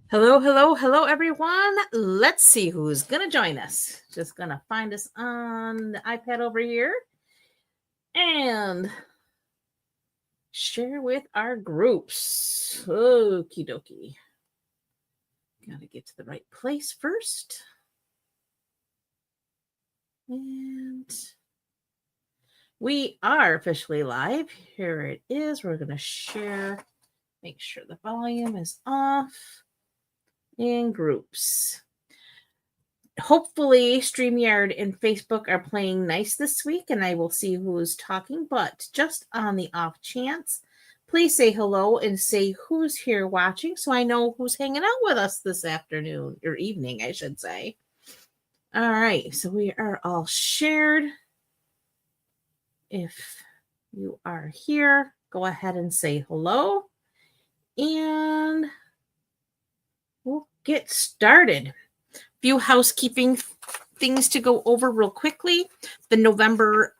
Hello, hello, hello, everyone. Let's see who's going to join us. Just going to find us on the iPad over here and share with our groups. Okie dokie. Got to get to the right place first. And we are officially live. Here it is. We're going to share, make sure the volume is off in groups. Hopefully StreamYard and Facebook are playing nice this week, and I will see who is talking. But just on the off chance, please say hello and say who's here watching so I know who's hanging out with us this afternoon, or evening, I should say. All right, so we are all shared. If you are here, go ahead and say hello, and we'll get started. Few housekeeping things to go over real quickly. The November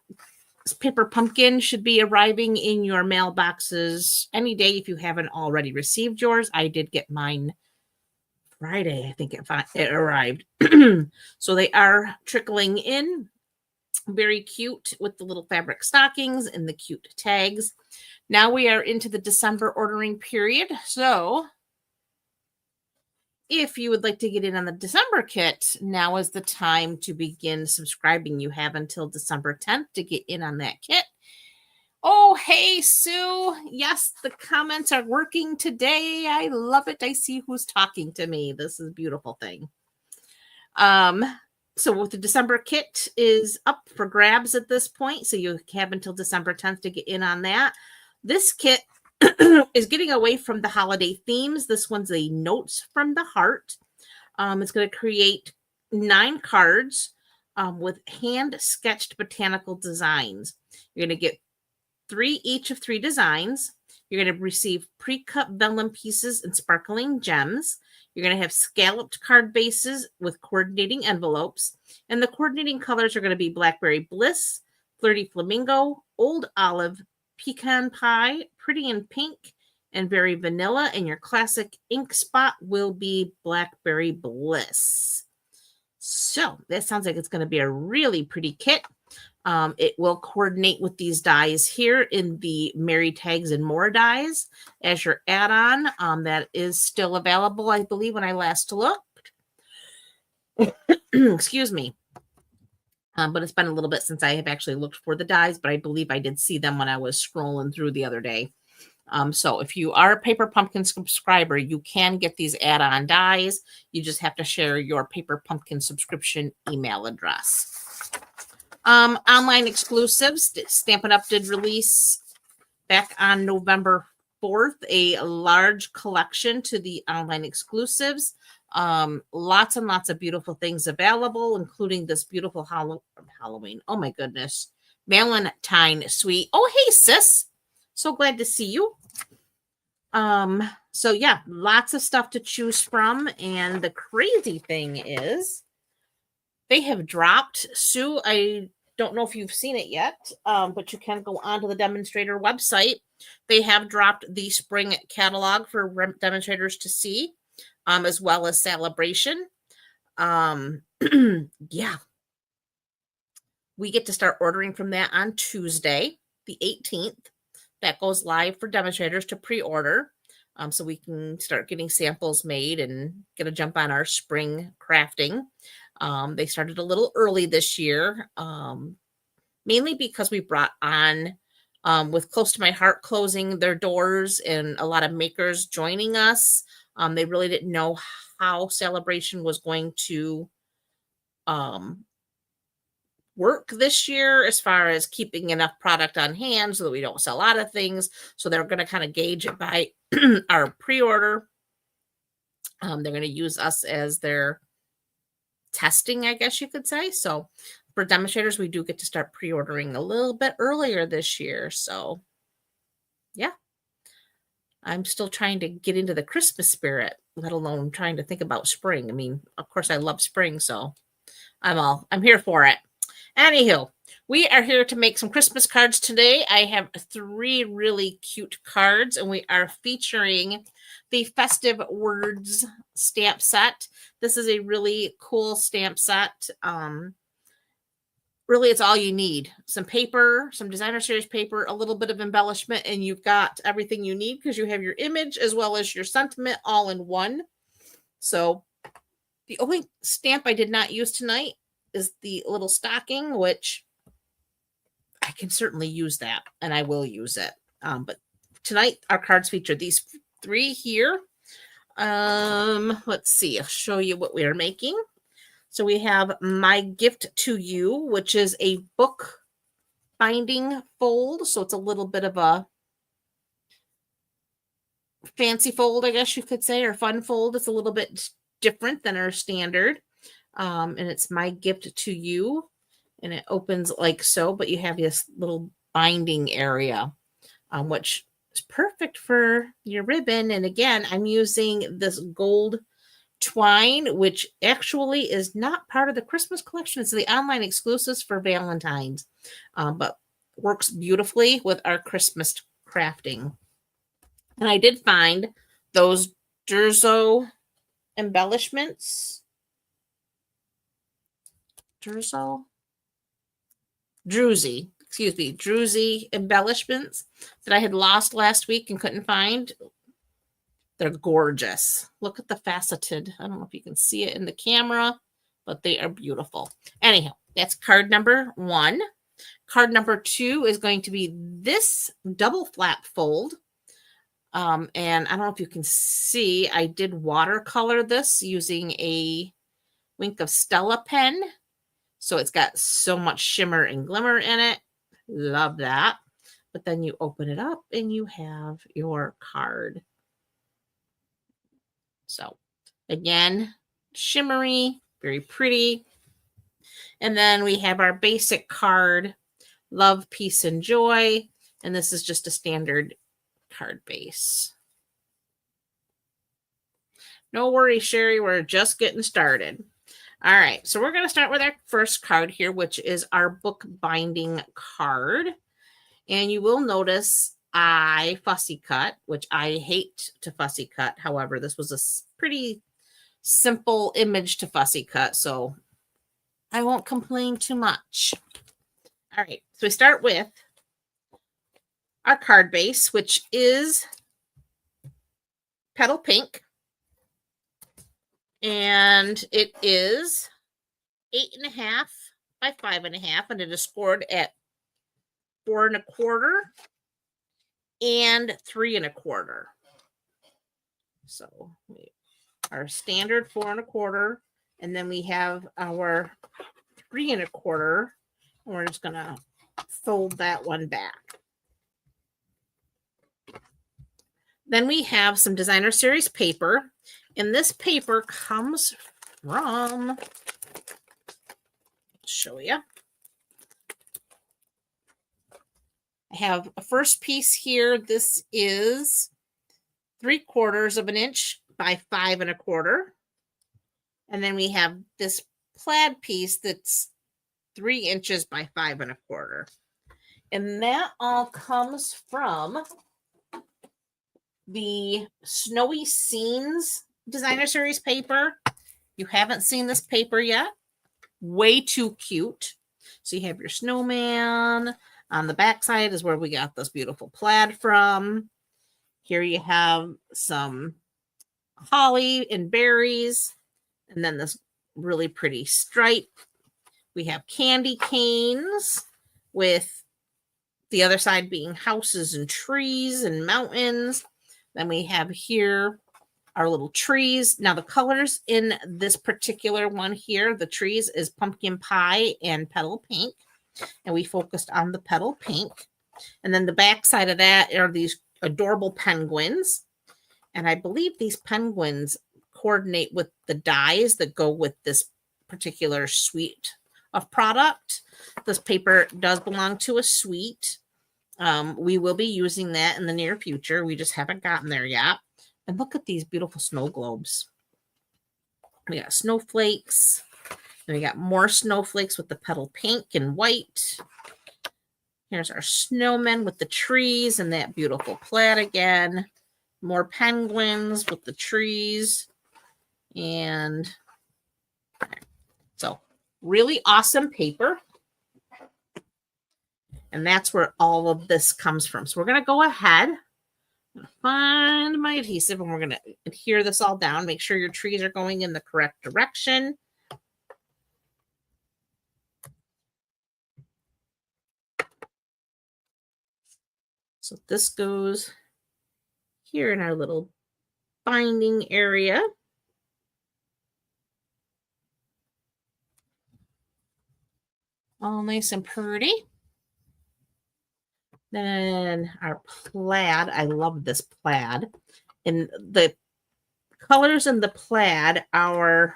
paper pumpkin should be arriving in your mailboxes any day if you haven't already received yours. I did get mine Friday, I think it arrived. So they are trickling in. Very cute with the little fabric stockings and the cute tags. Now we are into the December ordering period. So if you would like to get in on the December kit, now is the time to begin subscribing. You have until December 10th to get in on that kit. Oh, hey, Sue. Yes, the comments are working today. I love it. I see who's talking to me. This is a beautiful thing. So with the December kit is up for grabs at this point. So you have until December 10th to get in on that. This kit is getting away from the holiday themes. This one's a Notes from the Heart. It's going to create 9 cards with hand-sketched botanical designs. You're going to get 3 each of 3 designs. You're going to receive pre-cut vellum pieces and sparkling gems. You're going to have scalloped card bases with coordinating envelopes. And the coordinating colors are going to be Blackberry Bliss, Flirty Flamingo, Old Olive, Pecan Pie, Pretty in Pink, and Very Vanilla. And your classic ink spot will be Blackberry Bliss. So that sounds like it's going to be a really pretty kit. It will coordinate with these dies here in the Merry Tags and More dies as your add-on. That is still available, I believe, when I last looked. Excuse me. But it's been a little bit since I have actually looked for the dies, but I believe I did see them when I was scrolling through the other day. So if you are a Paper Pumpkin subscriber, you can get these add-on dies. You just have to share your Paper Pumpkin subscription email address. Online exclusives. Stampin' Up! Did release back on November 4th a large collection to the online exclusives. Lots and lots of beautiful things available, including this beautiful Halloween. Oh my goodness. Valentine suite. Oh, hey, sis. So glad to see you. So yeah, lots of stuff to choose from. And the crazy thing is they have dropped, Sue, I don't know if you've seen it yet, but you can go onto the demonstrator website. They have dropped the spring catalog for demonstrators to see, as well as Celebration. Yeah. We get to start ordering from that on Tuesday, the 18th. That goes live for demonstrators to pre-order. So we can start getting samples made and get a jump on our spring crafting. They started a little early this year, mainly because we brought on, with Close to My Heart closing their doors and a lot of makers joining us. They really didn't know how Celebration was going to work this year as far as keeping enough product on hand so that we don't sell out of things. So they're going to kind of gauge it by our pre-order. They're going to use us as their testing, I guess you could say. So for demonstrators, we do get to start pre-ordering a little bit earlier this year. So yeah, I'm still trying to get into the Christmas spirit, let alone trying to think about spring. I mean, of course I love spring, so I'm here for it. Anywho, we are here to make some Christmas cards today. I have 3 really cute cards, and we are featuring the Festive Words stamp set. This is a really cool stamp set. Really, it's all you need. Some paper, some designer series paper, a little bit of embellishment, and you've got everything you need because you have your image as well as your sentiment all in one. So the only stamp I did not use tonight is the little stocking, which I can certainly use that, and I will use it. But tonight, our cards feature these 3 here. Let's see. I'll show you what we are making. So we have My Gift to You, which is a book binding fold. So it's a little bit of a fancy fold, I guess you could say, or fun fold. It's a little bit different than our standard. And it's My Gift to You. And it opens like so, but you have this little binding area, which is perfect for your ribbon. And again, I'm using this gold twine, which actually is not part of the Christmas collection. It's the online exclusives for Valentine's, but works beautifully with our Christmas crafting. And I did find those Durzo embellishments. Druzy embellishments that I had lost last week and couldn't find. They're gorgeous. Look at the faceted. I don't know if you can see it in the camera, but they are beautiful. Anyhow, that's card number 1. Card number 2 is going to be this double flap fold. And I don't know if you can see, I did watercolor this using a Wink of Stella pen. So it's got so much shimmer and glimmer in it. Love that. But then you open it up and you have your card. So again, shimmery, very pretty. And then we have our basic card, Love, Peace, and Joy. And this is just a standard card base. No worries, Sherry. We're just getting started. All right. So we're going to start with our first card here, which is our book binding card. And you will notice I fussy cut, which I hate to fussy cut. However, this was a pretty simple image to fussy cut, so I won't complain too much. All right, so we start with our card base, which is Petal Pink, and it is 8.5 by 5.5, and it is scored at 4 1/4 and 3 1/4. So our standard 4 1/4, and then we have our 3 1/4, and we're just gonna fold that one back. Then we have some designer series paper, and this paper comes from, I'll show you. I have a first piece here. This is 3/4 of an inch by 5 1/4. And then we have this plaid piece that's 3 inches by 5 1/4. And that all comes from the Snowy Scenes designer series paper. You haven't seen this paper yet. Way too cute. So you have your snowman. On the back side is where we got this beautiful plaid from. Here you have some holly and berries, and then this really pretty stripe. We have candy canes with the other side being houses and trees and mountains. Then we have here our little trees. Now the colors in this particular one here, the trees, is pumpkin pie and petal pink. And we focused on the petal pink. And then the back side of that are these adorable penguins. And I believe these penguins coordinate with the dyes that go with this particular suite of product. This paper does belong to a suite. We will be using that in the near future. We just haven't gotten there yet. And look at these beautiful snow globes. We got snowflakes. And we got more snowflakes with the petal pink and white. Here's our snowmen with the trees and that beautiful plaid again. more penguins with the trees. And so really awesome paper. And that's where all of this comes from. So we're going to go ahead and find my adhesive, and we're going to adhere this all down. Make sure your trees are going in the correct direction. So this goes here in our little binding area. All nice and pretty. Then our plaid. I love this plaid. And the colors in the plaid are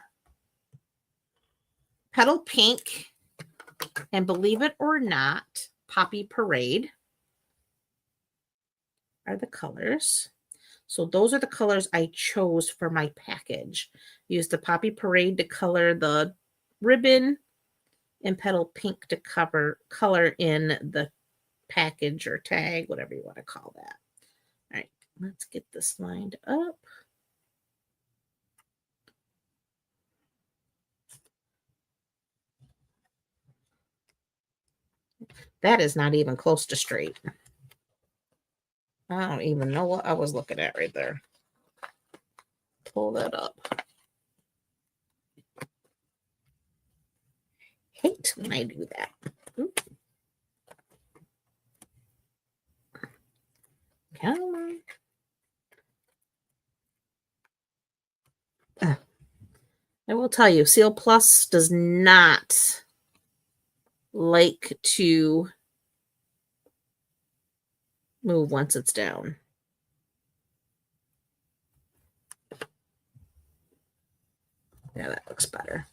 Petal Pink and, believe it or not, Poppy Parade are the colors. So those are the colors I chose for my package. Used the Poppy Parade to color the ribbon and Petal Pink to color in the package or tag, whatever you want to call that. All right, let's get this lined up. That is not even close to straight. I don't even know what I was looking at right there. Pull that up. Hate when I do that. Oops. Come on. I will tell you, Seal Plus does not like to move once it's down. Yeah, that looks better.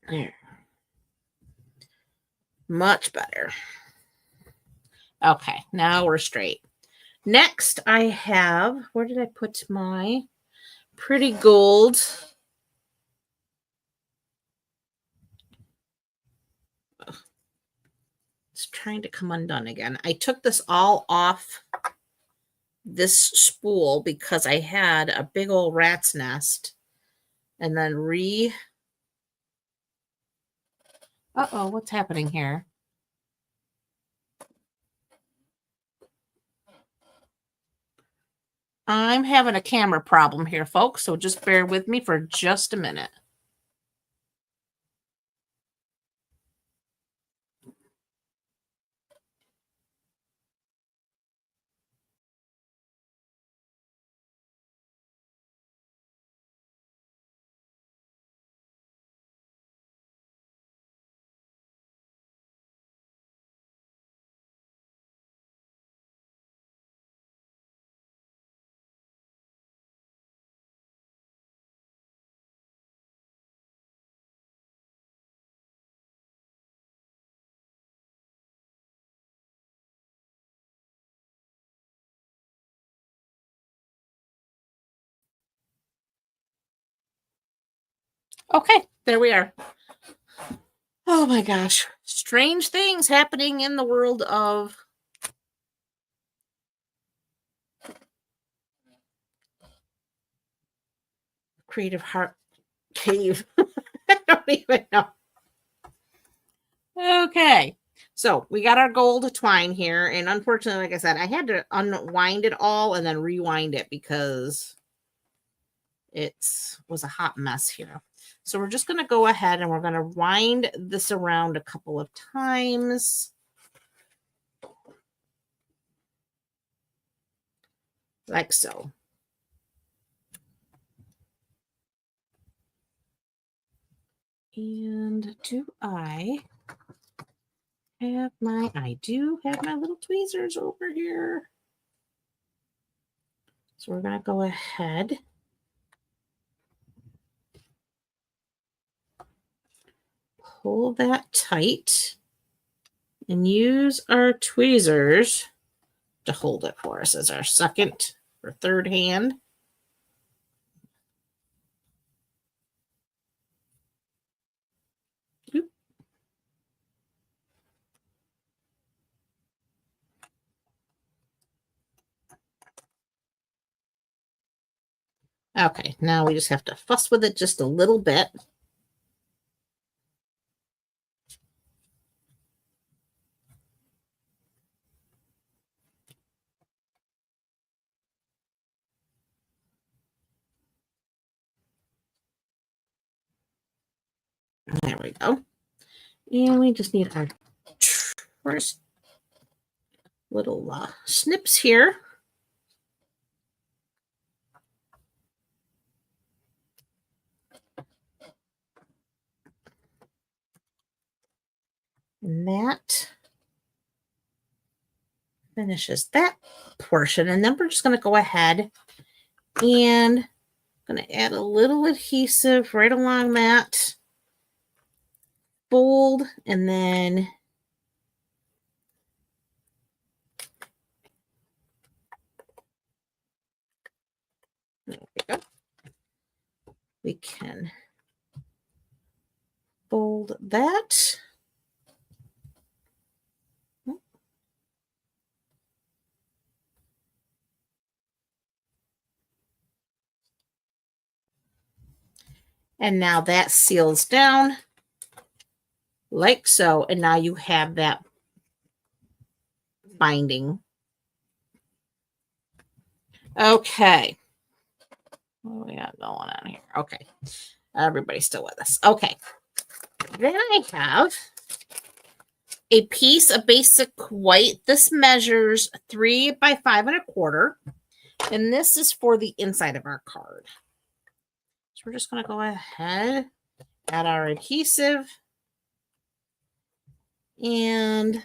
There. Much better. Okay, now we're straight. Next, I have, where did I put my pretty gold? It's trying to come undone again. I took this all off this spool because I had a big old rat's nest and then uh-oh, what's happening here? I'm having a camera problem here, folks, so just bear with me for just a minute. Okay, there we are. Oh my gosh. Strange things happening in the world of Creative Heart Cave. I don't even know. Okay. So we got our gold twine here. And unfortunately, like I said, I had to unwind it all and then rewind it because it was a hot mess here. So we're just going to go ahead and we're going to wind this around a couple of times. Like so. And I do have my little tweezers over here. So we're going to go ahead. Pull that tight and use our tweezers to hold it for us as our second or third hand. Okay, now we just have to fuss with it just a little bit. There we go. And we just need our first little snips here. And that finishes that portion. And then we're just going to go ahead and going to add a little adhesive right along that fold, and then there we go. We can fold that. And now that seals down like so. And now you have that binding. Okay. What do we got going on here? Okay. Everybody's still with us. Okay. Then I have a piece of basic white. This measures 3 by 5 1/4. And this is for the inside of our card. So we're just going to go ahead, add our adhesive. And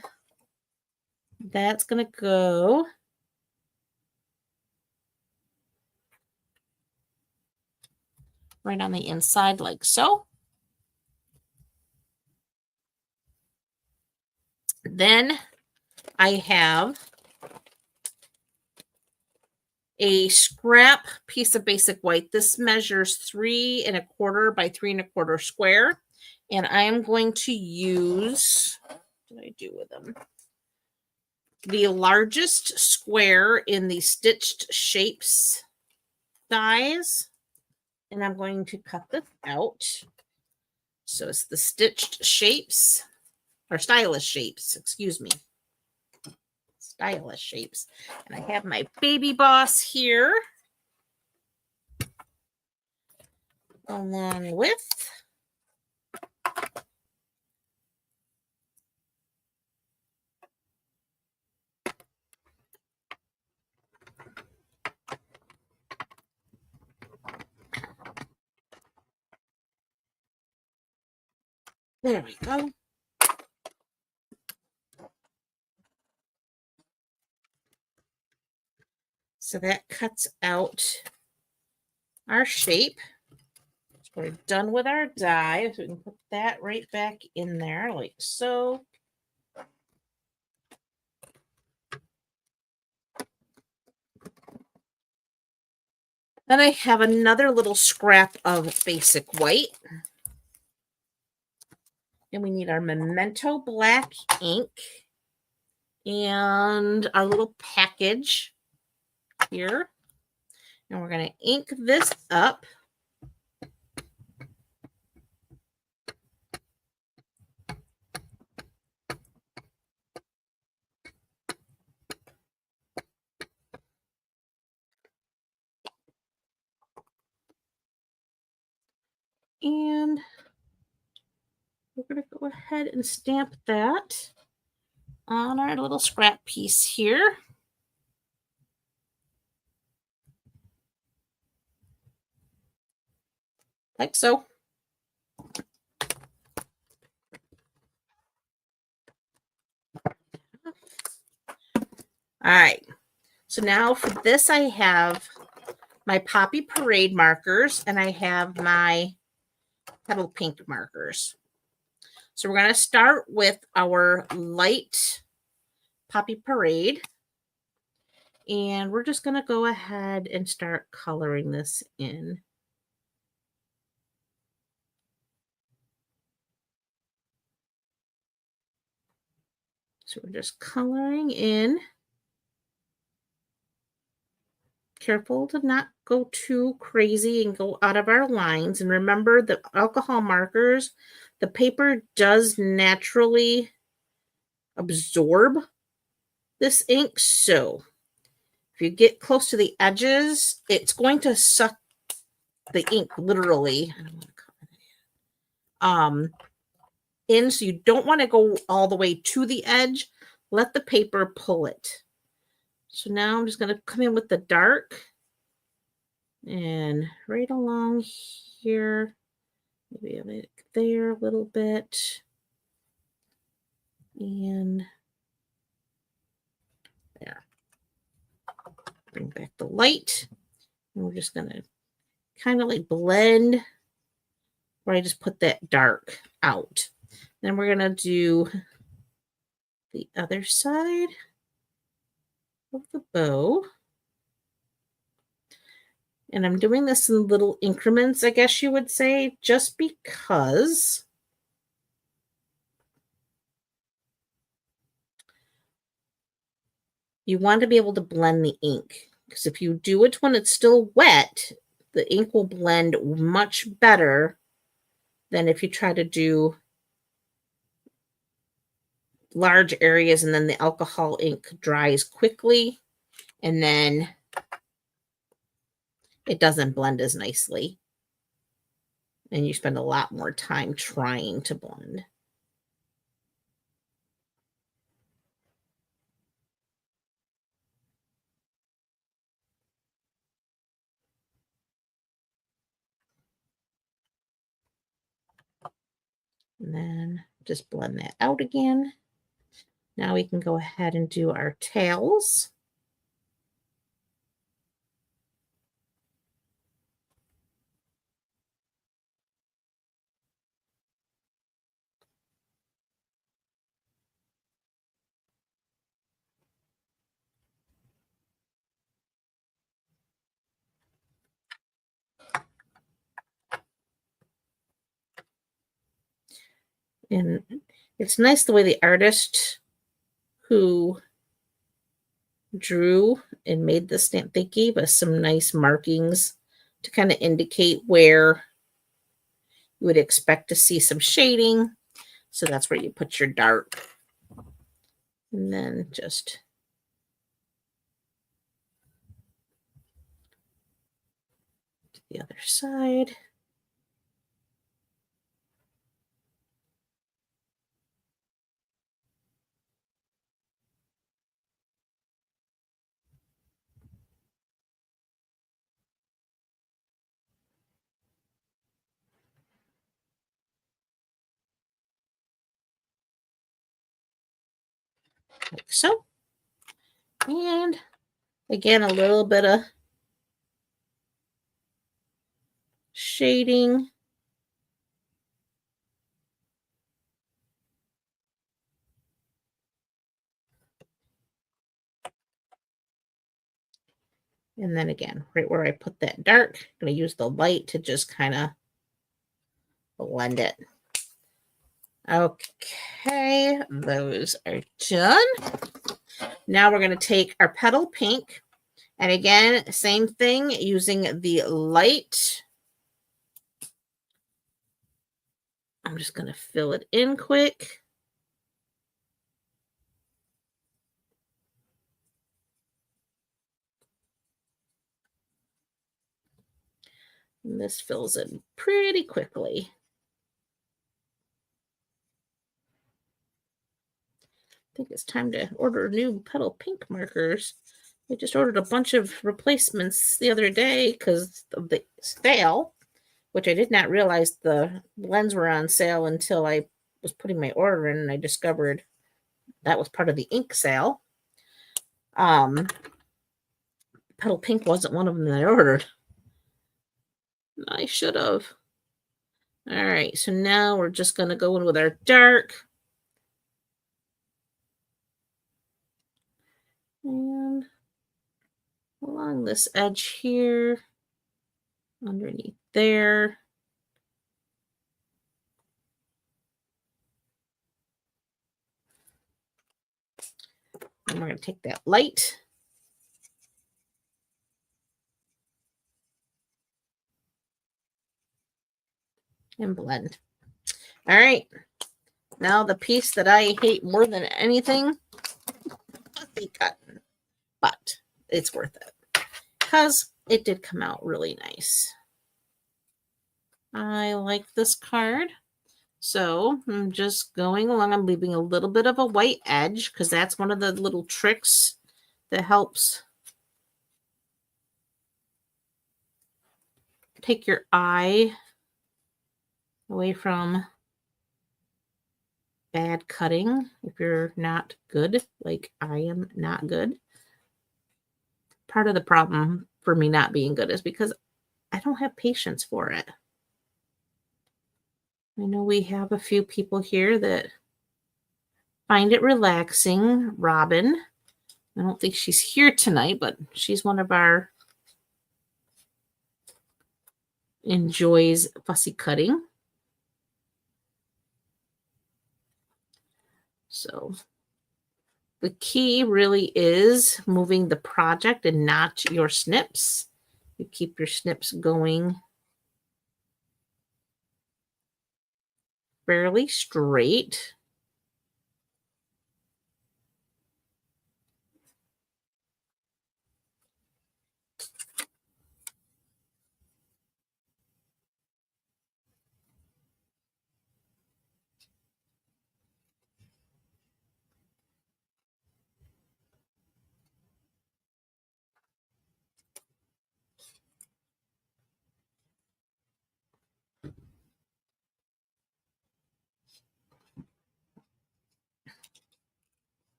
that's going to go right on the inside like so. Then I have a scrap piece of basic white. This measures 3 1/4 by 3 1/4 square. And I am going to use, what did I do with them? The largest square in the stitched shapes dies. And I'm going to cut this out. So it's the stitched shapes, or stylish shapes, excuse me. Stylish shapes. And I have my baby boss here, along with there we go. So that cuts out our shape. So we're done with our die. So we can put that right back in there like so. Then I have another little scrap of basic white. And we need our Memento black ink and our little package here. And we're going to ink this up. And we're going to go ahead and stamp that on our little scrap piece here. Like so. All right. So now for this, I have my Poppy Parade markers and I have my Petal Pink markers. So we're going to start with our light Poppy Parade. And we're just going to go ahead and start coloring this in. So we're just coloring in careful to not go too crazy and go out of our lines. And remember the alcohol markers, the paper does naturally absorb this ink. So if you get close to the edges, it's going to suck the ink literally. I don't want to cover it. In, so you don't want to go all the way to the edge. Let the paper pull it. So now I'm just going to come in with the dark and right along here, maybe like there a little bit, and there. Bring back the light, and we're just going to kind of like blend where I just put that dark out. Then we're going to do the other side of the bow. And I'm doing this in little increments, I guess you would say, just because you want to be able to blend the ink. Because if you do it when it's still wet, the ink will blend much better than if you try to do large areas and then the alcohol ink dries quickly and then it doesn't blend as nicely. And you spend a lot more time trying to blend. And then just blend that out again. Now we can go ahead and do our tails. And it's nice the way the artist who drew and made the stamp, they gave us some nice markings to kind of indicate where you would expect to see some shading. So that's where you put your dark. And then just to the other side. Like so. And again, a little bit of shading. And then again, right where I put that dark, I'm going to use the light to just kind of blend it. Okay, those are done. Now we're going to take our petal pink. And again, same thing, using the light. I'm just going to fill it in quick. And this fills in pretty quickly. I think it's time to order new petal pink markers. I just ordered a bunch of replacements the other day because of the sale, which I did not realize the blends were on sale until I was putting my order in and I discovered that was part of the ink sale. Petal pink wasn't one of them that I ordered. I should have. All right, so now we're just going to go in with our dark. And along this edge here, underneath there. And we're going to take that light and blend. All right. Now the piece that I hate more than anything, fussy cutting, but it's worth it because it did come out really nice. I like this card. So I'm just going along. I'm leaving a little bit of a white edge because that's one of the little tricks that helps take your eye away from bad cutting if you're not good, like I am not good. Part of the problem for me not being good is because I don't have patience for it. I know we have a few people here that find it relaxing. Robin, I don't think she's here tonight, but she's one of our enjoys fussy cutting. So the key really is moving the project and not your snips. You keep your snips going fairly straight.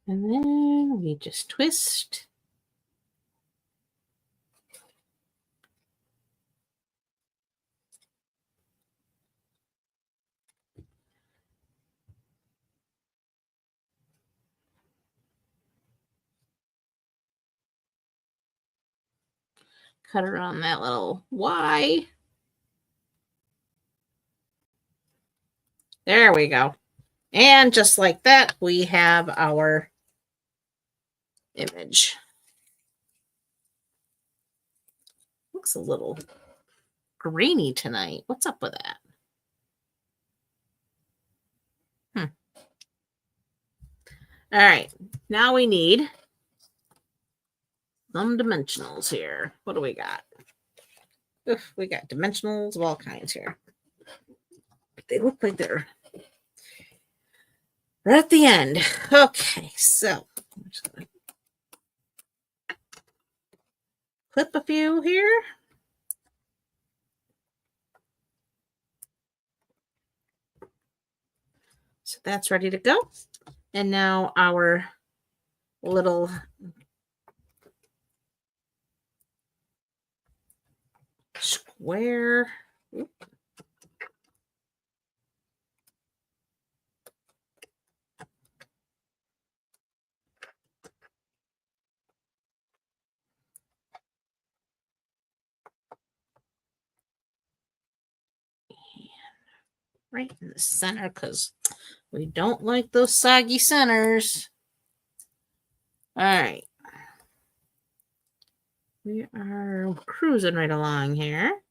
And then we just twist. Cut around that little Y. There we go. And just like that, we have our image. Looks a little grainy tonight. What's up with that? All right. Now we need some dimensionals here. What do we got? Oof, we got dimensionals of all kinds here. They look like they're right at the end. Okay, so I'm just going to clip a few here. So that's ready to go. And now our little square. Oop. Right in the center because we don't like those soggy centers. All right. We are cruising right along here.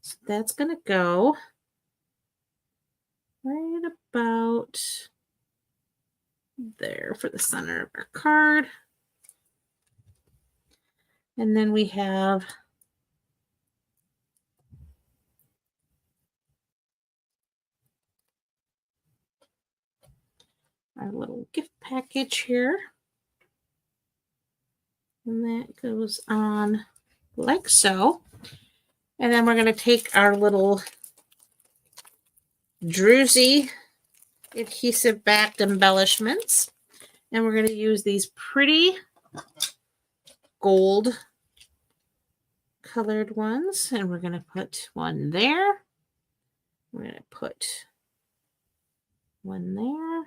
So that's going to go right about there for the center of our card. And then we have our little gift package here. And that goes on like so. And then we're going to take our little Druzy adhesive backed embellishments. And we're going to use these pretty gold colored ones. And we're going to put one there. We're going to put one there.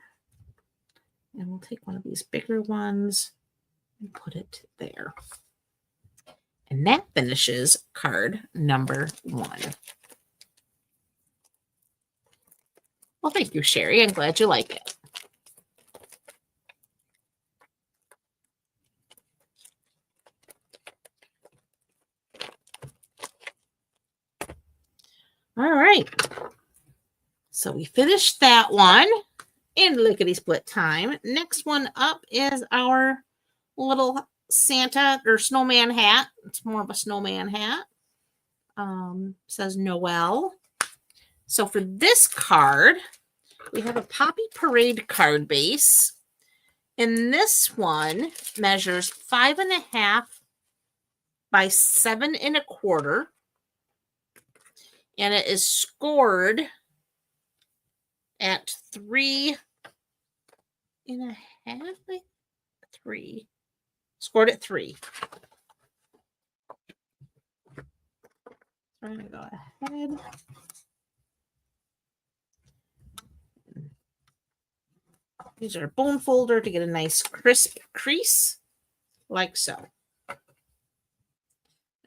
And we'll take one of these bigger ones and put it there. And that finishes card number 1. Well, thank you, Sherry. I'm glad you like it. All right. So we finished that one in lickety split time. Next one up is our little Santa or snowman hat. It's more of a snowman hat. Says Noel. So for this card, we have a Poppy Parade card base. And this one measures 5.5 by 7.25. And it is scored at 3.5 by 3. Scored at 3. I'm going to go ahead. Use our bone folder to get a nice crisp crease, like so. All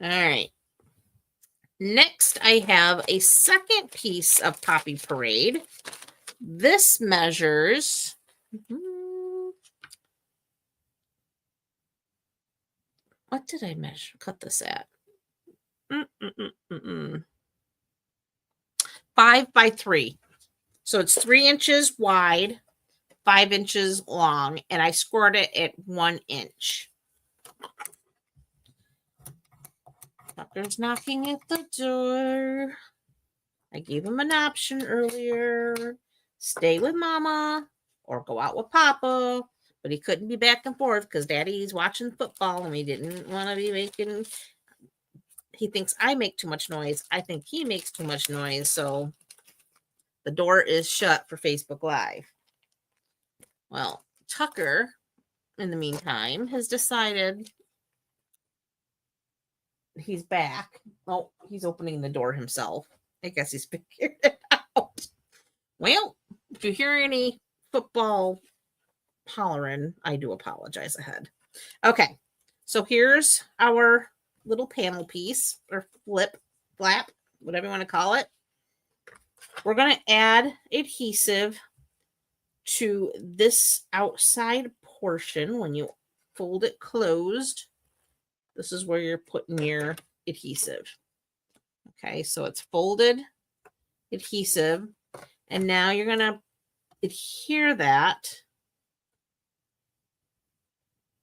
right. Next, I have a second piece of Poppy Parade. This measures... What did I measure? Cut this at? 5 by 3. So it's 3 inches wide, 5 inches long, and I scored it at 1 inch. Tucker's knocking at the door. I gave him an option earlier. Stay with Mama or go out with Papa. But he couldn't be back and forth because Daddy's watching football and he didn't want to be making... He thinks I make too much noise. I think he makes too much noise. So the door is shut for Facebook Live. Well, Tucker, in the meantime, has decided he's back. Oh, he's opening the door himself. I guess he's figured it out. Well, if you hear any football hollering, I do apologize ahead. Okay, so here's our little panel piece or flap, whatever you want to call it. We're going to add adhesive to this outside portion. When you fold it closed, this is where you're putting your adhesive. Okay, so it's folded adhesive, and now you're going to adhere that.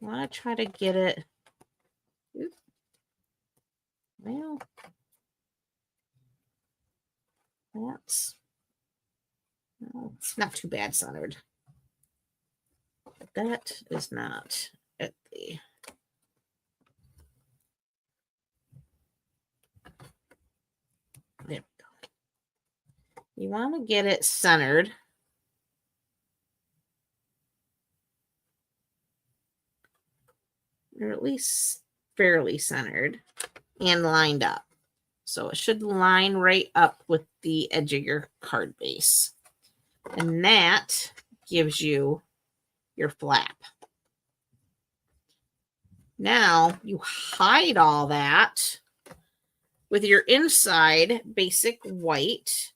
I want to try to get it. Well, it's not too bad centered. But that is not at the... There we go. You want to get it centered. Or at least fairly centered and lined up. So it should line right up with the edge of your card base. And that gives you your flap. Now you hide all that with your inside basic white,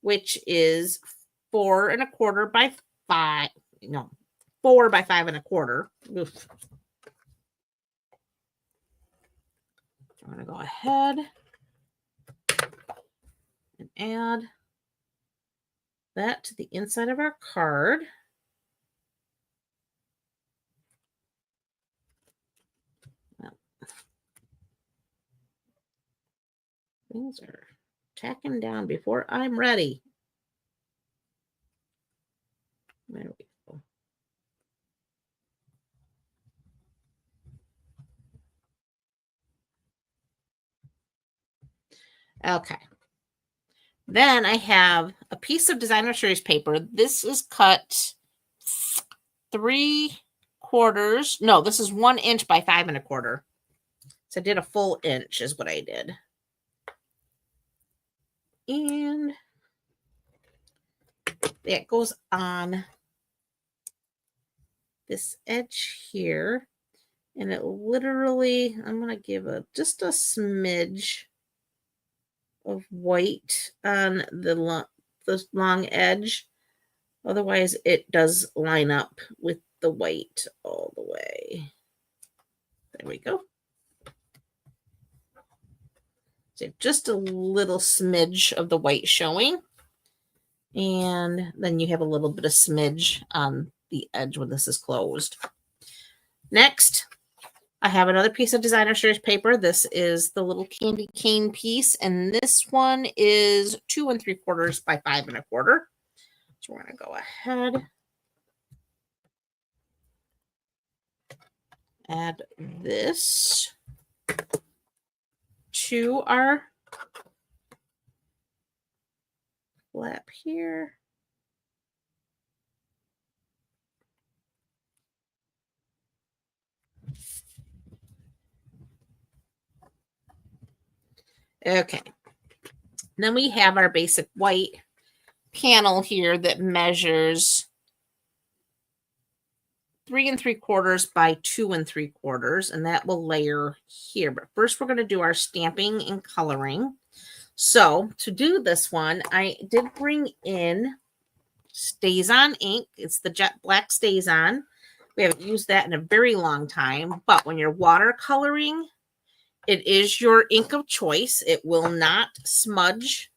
which is 4.25 by 5. No, 4 by 5.25. Oof. I'm going to go ahead and add that to the inside of our card. Well, things are tacking down before I'm ready. There we go. Okay. Then I have a piece of designer series paper. This is cut 3/4. No, this is 1 inch by 5.25. So I did a full inch is what I did. And that goes on this edge here. And it literally, I'm going to give just a smidge of white on the long edge. Otherwise, it does line up with the white all the way. There we go. So just a little smidge of the white showing. And then you have a little bit of smidge on the edge when this is closed. Next, I have another piece of designer series paper. This is the little candy cane piece, and this one is 2 3/4 by 5 1/4. So we're going to go ahead, add this to our flap here. Okay. Then we have our basic white panel here that measures 3 3/4 by 2 3/4, and that will layer here. But first, we're going to do our stamping and coloring. So to do this one, I did bring in StazOn ink. It's the jet black StazOn. We haven't used that in a very long time, but when you're watercoloring, it is your ink of choice. It will not smudge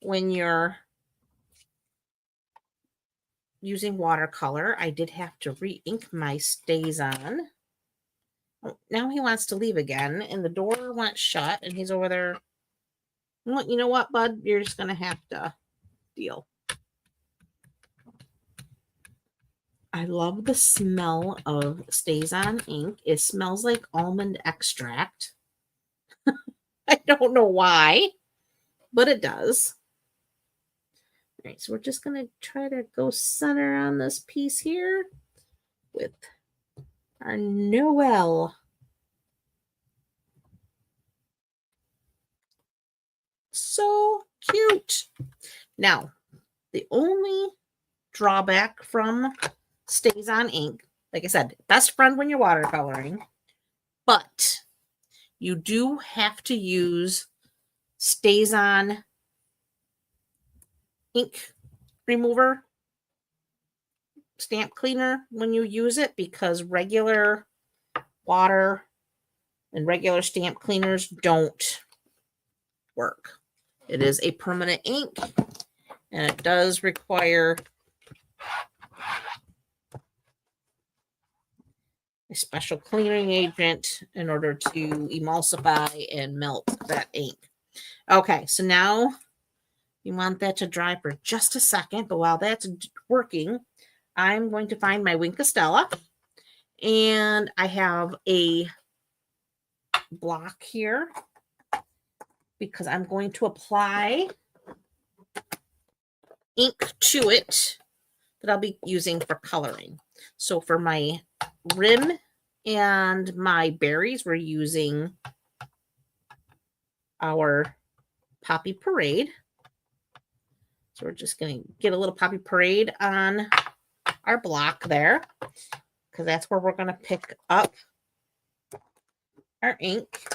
when you're using watercolor. I did have to re-ink my StazOn. Oh, now he wants to leave again, and the door went shut, and he's over there. Well, you know what, bud? You're just going to have to deal. I love the smell of StazOn ink. It smells like almond extract. I don't know why, but it does. All right, so we're just going to try to go center on this piece here with our Noel. So cute. Now, the only drawback from StazOn ink, like I said, best friend when you're watercoloring, but you do have to use StazOn ink remover, stamp cleaner when you use it, because regular water and regular stamp cleaners don't work. It is a permanent ink, and it does require a special cleaning agent in order to emulsify and melt that ink. Okay, so now you want that to dry for just a second, but while that's working, I'm going to find my Wink of Stella, and I have a block here because I'm going to apply ink to it that I'll be using for coloring. So for my rim and my berries, we're using our Poppy Parade. So we're just going to get a little Poppy Parade on our block there, because that's where we're going to pick up our ink.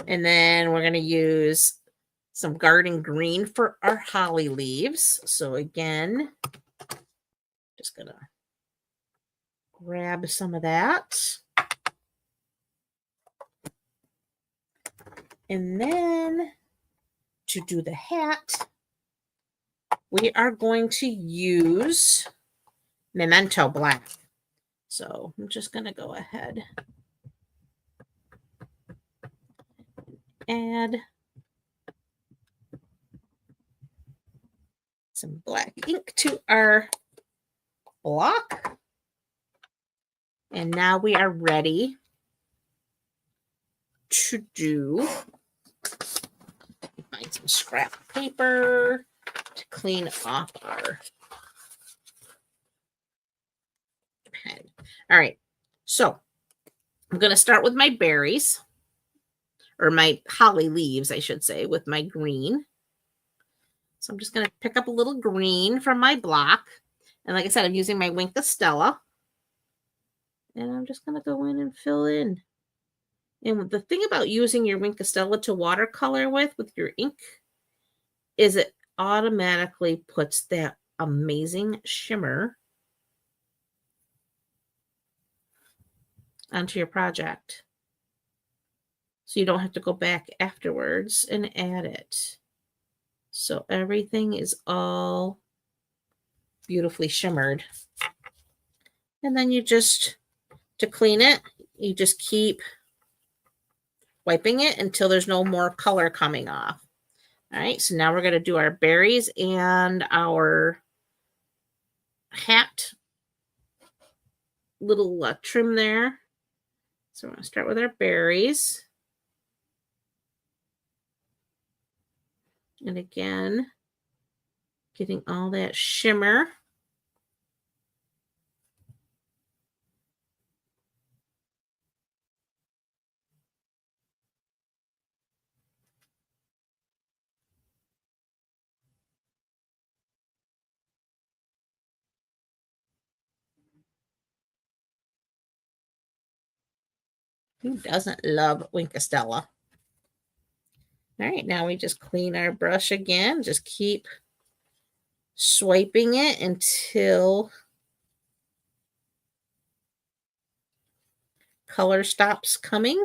And then we're going to use some garden green for our holly leaves. So again, just going to grab some of that. And then to do the hat, we are going to use Memento Black. So I'm just going to go ahead and add some black ink to our block. And now we are ready to do, find some scrap paper to clean off our pen. All right, so I'm going to start with my berries, or my holly leaves, I should say, with my green. So I'm just going to pick up a little green from my block. And like I said, I'm using my Wink of Stella. And I'm just going to go in and fill in. And the thing about using your Wink of Stella to watercolor with your ink is it automatically puts that amazing shimmer onto your project. so you don't have to go back afterwards and add it. So everything is all beautifully shimmered. And then you just, to clean it, you just keep wiping it until there's no more color coming off. All right, so now we're going to do our berries and our hat little trim there. So we're going to start with our berries. And again, getting all that shimmer. Who doesn't love Winkastella? All right, now we just clean our brush again. Just keep swiping it until color stops coming.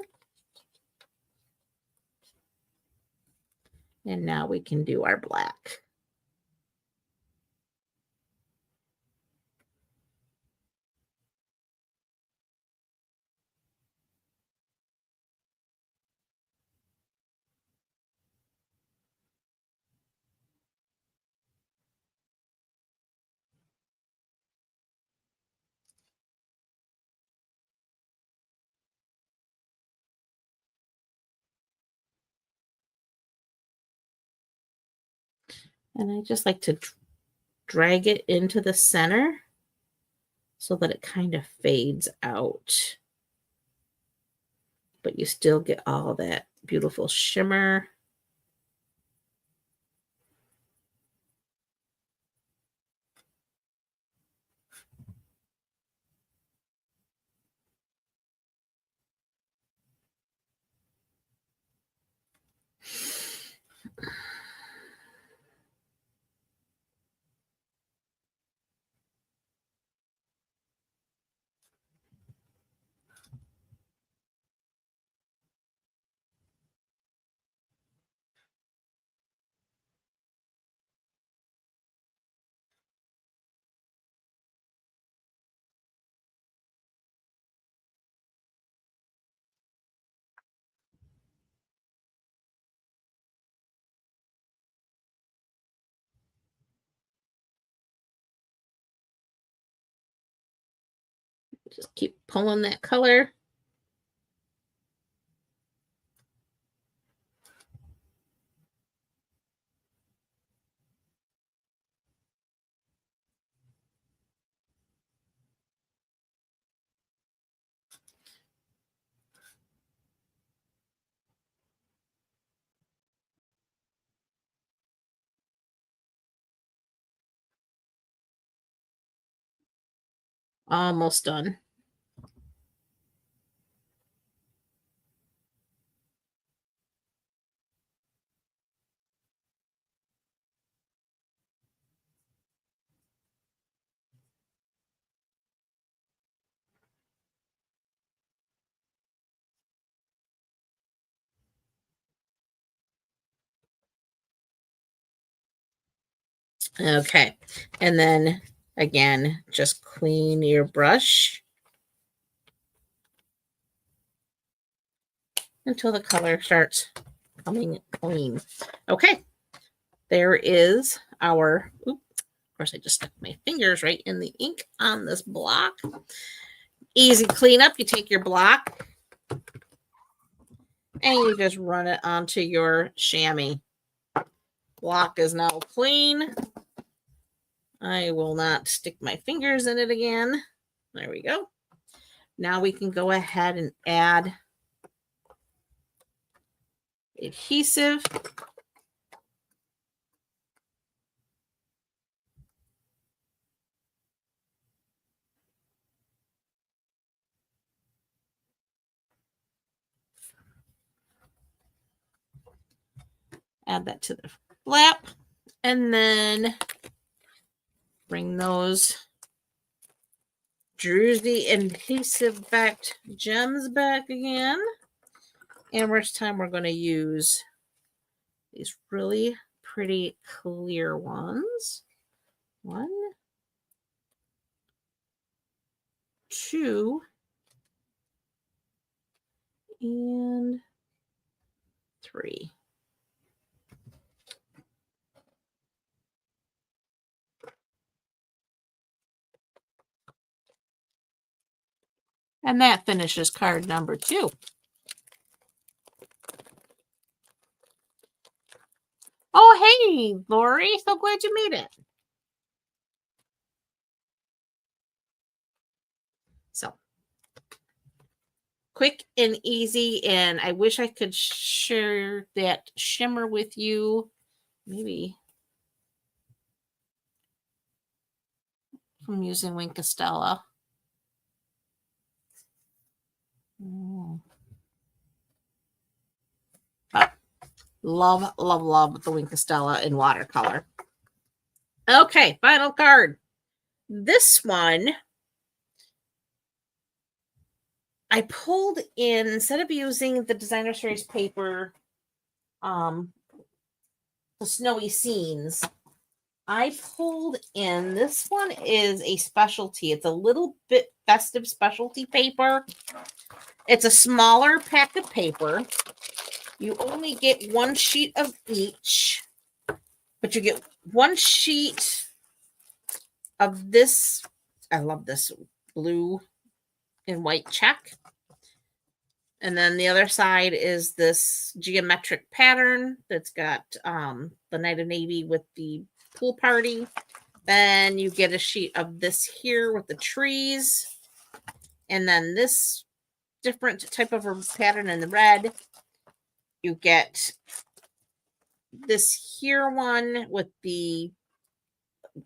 And now we can do our black. And I just like to drag it into the center so that it kind of fades out. But you still get all that beautiful shimmer. Just keep pulling that color. Almost done. Okay. And then again, just clean your brush until the color starts coming clean. Okay. There is our, of course, I just stuck my fingers right in the ink on this block. Easy cleanup. You take your block and you just run it onto your chamois. Block is now clean. I will not stick my fingers in it again. There we go. Now we can go ahead and add adhesive. Add that to the flap. And then bring those Druzy adhesive backed gems back again. And this time we're going to use these really pretty clear ones. 1, 2, and 3. And that finishes card number 2. Oh, hey, Lori. So glad you made it. So, quick and easy. And I wish I could share that shimmer with you. Maybe from using Wink Estella. But love, love, love the Wink Estella in watercolor. Okay, final card. This one, I pulled in, instead of using the designer series paper, the snowy scenes, I pulled in, this one is a specialty. It's a little bit festive specialty paper. It's a smaller pack of paper. You only get 1 sheet of each, but you get 1 sheet of this. I love this blue and white check. And then the other side is this geometric pattern that's got the Night of Navy with the pool party. Then you get a sheet of this here with the trees. And then this different type of a pattern in the red. You get this here one with the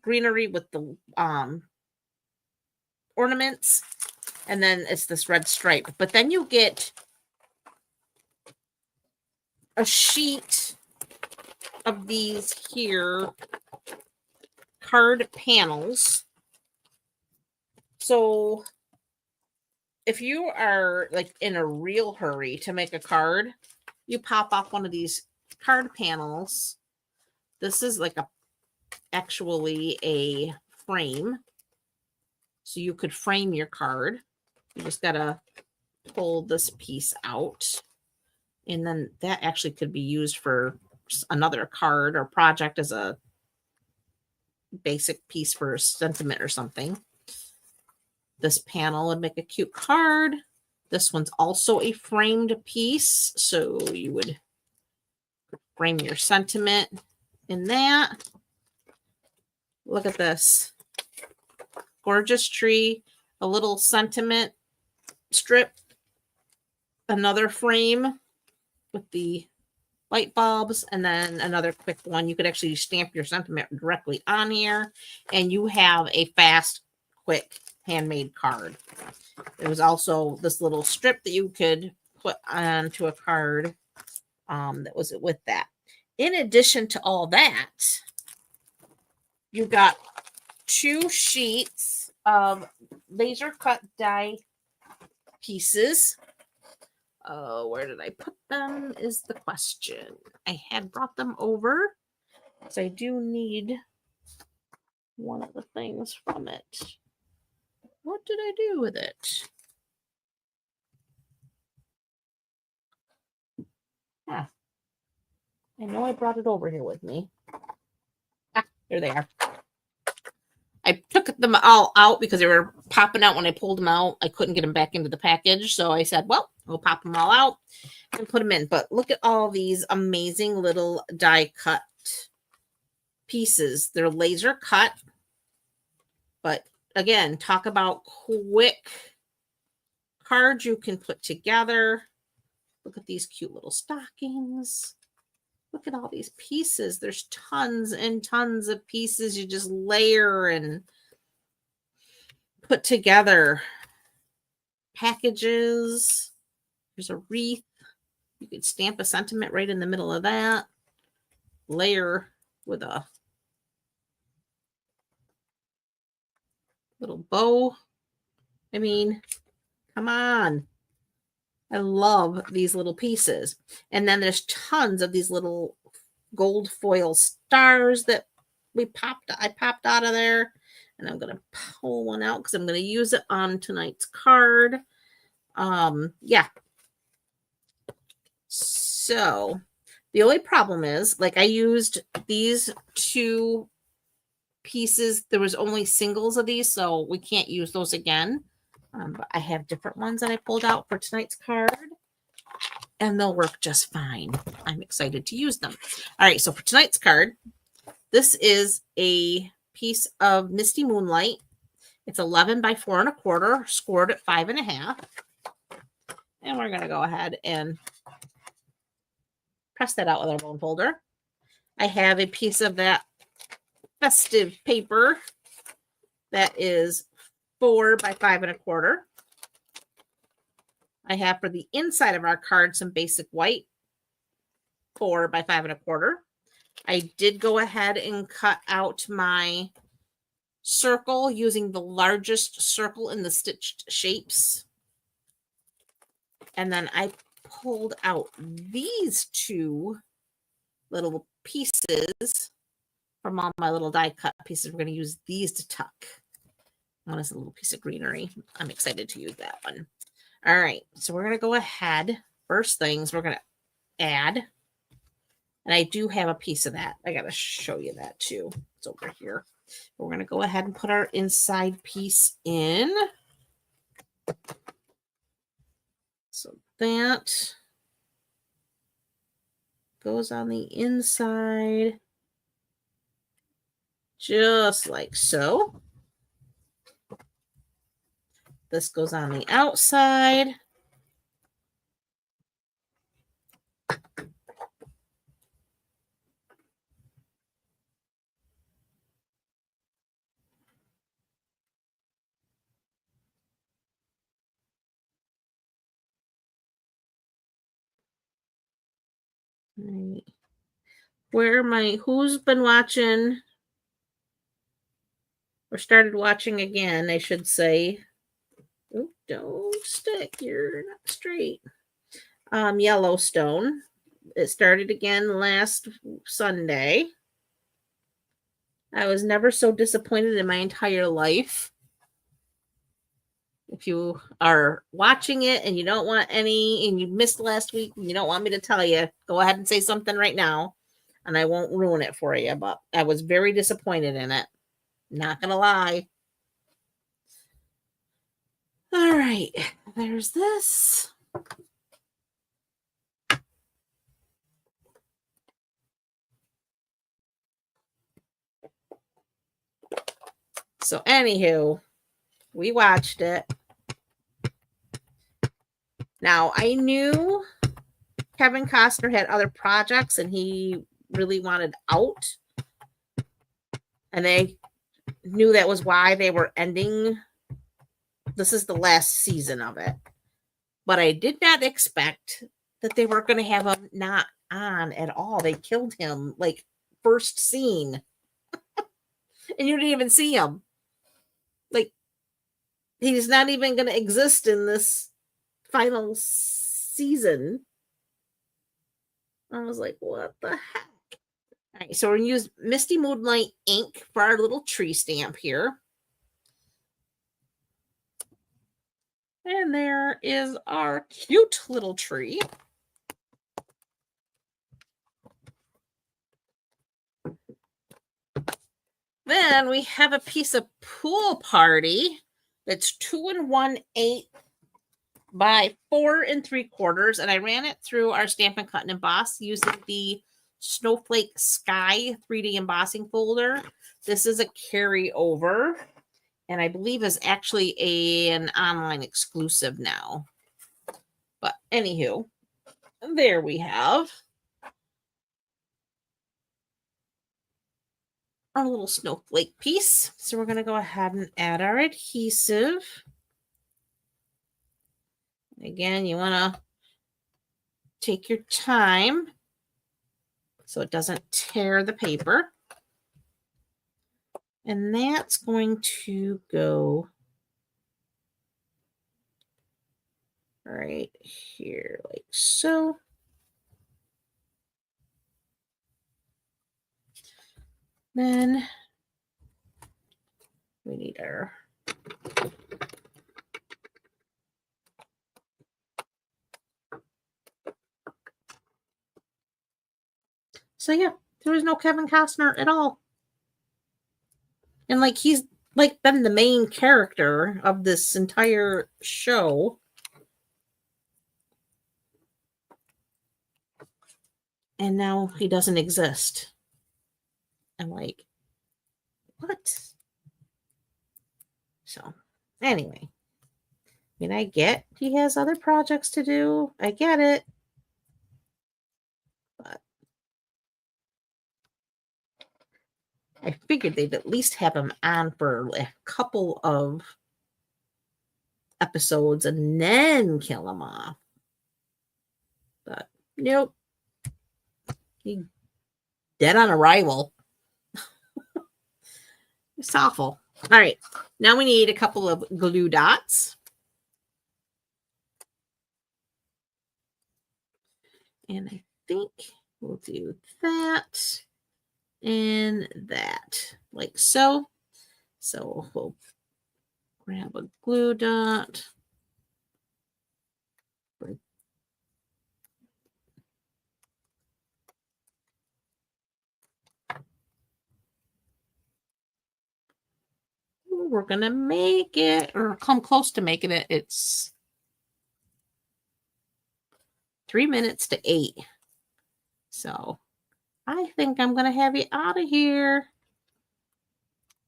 greenery with the ornaments. And then it's this red stripe. But then you get a sheet of these here card panels. So if you are like in a real hurry to make a card, you pop off one of these card panels. This is like actually a frame. So you could frame your card. You just gotta pull this piece out. And then that actually could be used for another card or project as a basic piece for a sentiment or something. This panel would make a cute card. This one's also a framed piece. So you would frame your sentiment in that. Look at this. Gorgeous tree. A little sentiment strip. Another frame with the light bulbs, and then another quick one. You could actually stamp your sentiment directly on here, and you have a fast, quick, handmade card. There was also this little strip that you could put onto a card that was with that. In addition to all that, you got 2 sheets of laser cut die pieces. Where did I put them is the question. I had brought them over, so I do need one of the things from it. What did I do with it? Ah, I know I brought it over here with me. Ah, there they are. I took them all out because they were popping out when I pulled them out. I couldn't get them back into the package, so I said, well, we'll pop them all out and put them in. But look at all these amazing little die cut pieces. They're laser cut, but again, talk about quick cards you can put together. Look at these cute little stockings. Look at all these pieces. There's tons and tons of pieces you just layer and put together. Packages. There's a wreath. You could stamp a sentiment right in the middle of that. Layer with a little bow. I mean, come on. I love these little pieces. And then there's tons of these little gold foil stars that I popped out of there. And I'm going to pull one out because I'm going to use it on tonight's card. Yeah. So the only problem is, like, I used these 2 pieces. There was only singles of these, so we can't use those again. But I have different ones that I pulled out for tonight's card, and they'll work just fine. I'm excited to use them. All right, so for tonight's card, this is a piece of Misty Moonlight. It's 11 by 4 1/4, scored at 5 1/2. And we're going to go ahead and press that out with our bone folder. I have a piece of that festive paper that is 4 by 5 1/4. I have for the inside of our card some basic white, 4 by 5 1/4. I did go ahead and cut out my circle using the largest circle in the stitched shapes. And then I pulled out these 2 little pieces from all my little die cut pieces. We're going to use these to tuck. One is a little piece of greenery. I'm excited to use that one. All right, so we're going to go ahead. First things, we're going to add. And I do have a piece of that. I got to show you that too. It's over here. We're going to go ahead and put our inside piece in. So that goes on the inside, just like so. This goes on the outside. Right. Who's been watching or started watching again, I should say. Oh, don't stick, you're not straight. Yellowstone. It started again last Sunday. I was never so disappointed in my entire life. If you are watching it and you don't want any, and you missed last week, and you don't want me to tell you, go ahead and say something right now, and I won't ruin it for you. But I was very disappointed in it. Not gonna lie. All right, there's this. So, anywho, we watched it. Now, I knew Kevin Costner had other projects and he really wanted out. And they knew that was why they were ending. This is the last season of it. But I did not expect that they were going to have him not on at all. They killed him like first scene. And you didn't even see him. Like, he's not even going to exist in this final season. I was like, what the heck? All right, so we're going to use Misty Moonlight ink for our little tree stamp here. And there is our cute little tree. Then we have a piece of Pool Party that's 2 1/8 by 4 3/4, and I ran it through our Stampin' Cut and Emboss using the Snowflake Sky 3D embossing folder. This is a carryover, and I believe is actually an online exclusive now. But anywho, there we have our little snowflake piece. So we're going to go ahead and add our adhesive. Again, you want to take your time so it doesn't tear the paper. And that's going to go right here, like so. Then we need our so yeah, there was no Kevin Costner at all. And like he's like been the main character of this entire show. And now he doesn't exist. I'm like, what? So anyway. I mean, I get he has other projects to do. I get it. But I figured they'd at least have him on for a couple of episodes and then kill him off. But nope. He dead on arrival. It's awful. All right. Now we need a couple of glue dots. And I think we'll do that and that, like so. So we'll grab a glue dot. We're going to make it, or come close to making it. It's 3 minutes to 8. So I think I'm going to have you out of here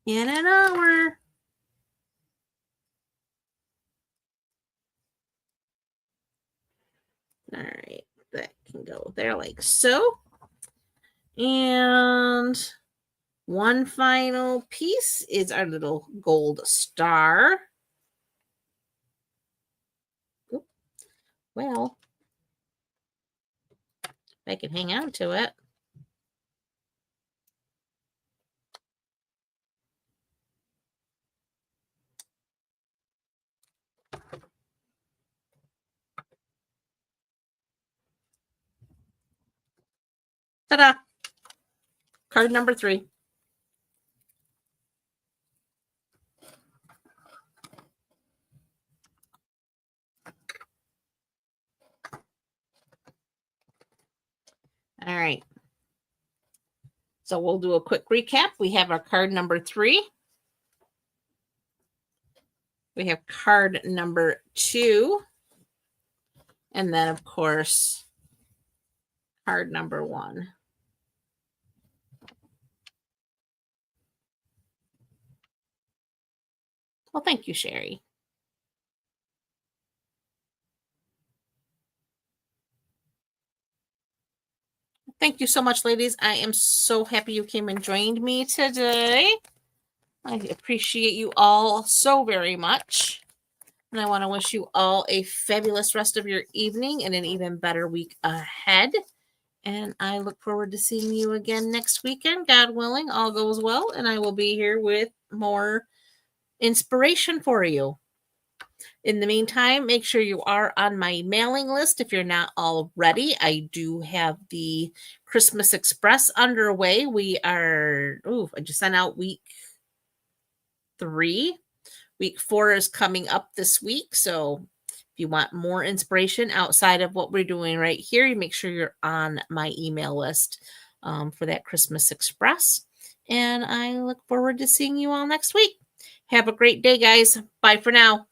in an hour. All right, that can go there like so. And one final piece is our little gold star. Oop. Well, if I can hang on to it. Ta-da! Card number 3. All right. So we'll do a quick recap. We have our card number 3. We have card number 2. And then, of course, card number 1. Well, thank you, Sherry. Thank you so much, ladies. I am so happy you came and joined me today. I appreciate you all so very much. And I want to wish you all a fabulous rest of your evening and an even better week ahead. And I look forward to seeing you again next weekend. God willing, all goes well. And I will be here with more inspiration for you. In the meantime, make sure you are on my mailing list if you're not already. I do have the Christmas Express underway. We are, I just sent out week 3. Week 4 is coming up this week. So if you want more inspiration outside of what we're doing right here, you make sure you're on my email list for that Christmas Express. And I look forward to seeing you all next week. Have a great day, guys. Bye for now.